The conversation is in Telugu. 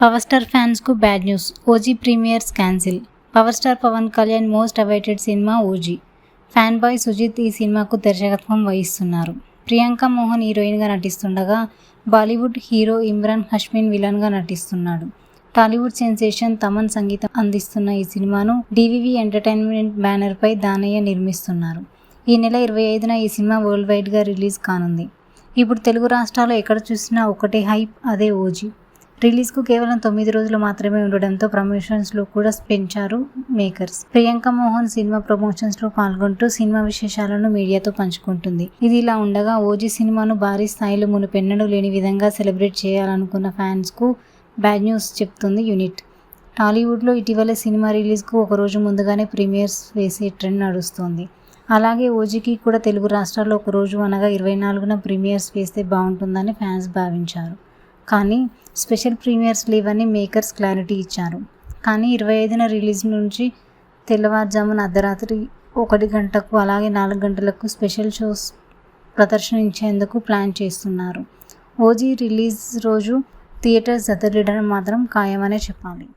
పవర్ స్టార్ ఫ్యాన్స్కు bad news. OG premieres cancel. Power star Pawan Kalyan most awaited cinema OG. Fan boy Sujeeth ఈ సినిమాకు దర్శకత్వం వహిస్తున్నారు. ప్రియాంక మోహన్ హీరోయిన్గా నటిస్తుండగా బాలీవుడ్ హీరో ఇమ్రాన్ హష్మిన్ విలన్గా నటిస్తున్నాడు. టాలీవుడ్ సెన్సేషన్ తమన్ సంగీతం అందిస్తున్న ఈ సినిమాను డివివి ఎంటర్టైన్మెంట్ బ్యానర్పై దానయ్య నిర్మిస్తున్నారు. ఈ నెల 25న ఈ సినిమా వరల్డ్ వైడ్గా రిలీజ్ కానుంది. ఇప్పుడు తెలుగు రాష్ట్రాల్లో ఎక్కడ చూసినా ఒకటే హైప్, అదే ఓజీ. రిలీజ్కు కేవలం 9 రోజులు మాత్రమే ఉండడంతో ప్రమోషన్స్లో కూడా పెంచారు మేకర్స్. ప్రియాంక మోహన్ సినిమా ప్రమోషన్స్లో పాల్గొంటూ సినిమా విశేషాలను మీడియాతో పంచుకుంటుంది. ఇది ఇలా ఉండగా ఓజీ సినిమాను భారీ స్థాయిలో మునుపెన్నడూ లేని విధంగా సెలబ్రేట్ చేయాలనుకున్న ఫ్యాన్స్కు బ్యాడ్ న్యూస్ చెప్తుంది యూనిట్. టాలీవుడ్లో ఇటీవలే సినిమా రిలీజ్కు ఒకరోజు ముందుగానే ప్రీమియర్స్ వేసే ట్రెండ్ నడుస్తోంది. అలాగే ఓజీకి కూడా తెలుగు రాష్ట్రాల్లో ఒకరోజు అనగా 24న ప్రీమియర్స్ వేస్తే బాగుంటుందని ఫ్యాన్స్ భావించారు. కానీ స్పెషల్ ప్రీమియర్స్ లేవని మేకర్స్ క్లారిటీ ఇచ్చారు. కానీ 25న రిలీజ్ నుంచి తెల్లవారుజామున అర్ధరాత్రి 1 గంటకు అలాగే 4 గంటలకు స్పెషల్ షోస్ ప్రదర్శించేందుకు ప్లాన్ చేస్తున్నారు. ఓజీ రిలీజ్ రోజు థియేటర్స్ దద్దరిల్లడం మాత్రం ఖాయమనే చెప్పాలి.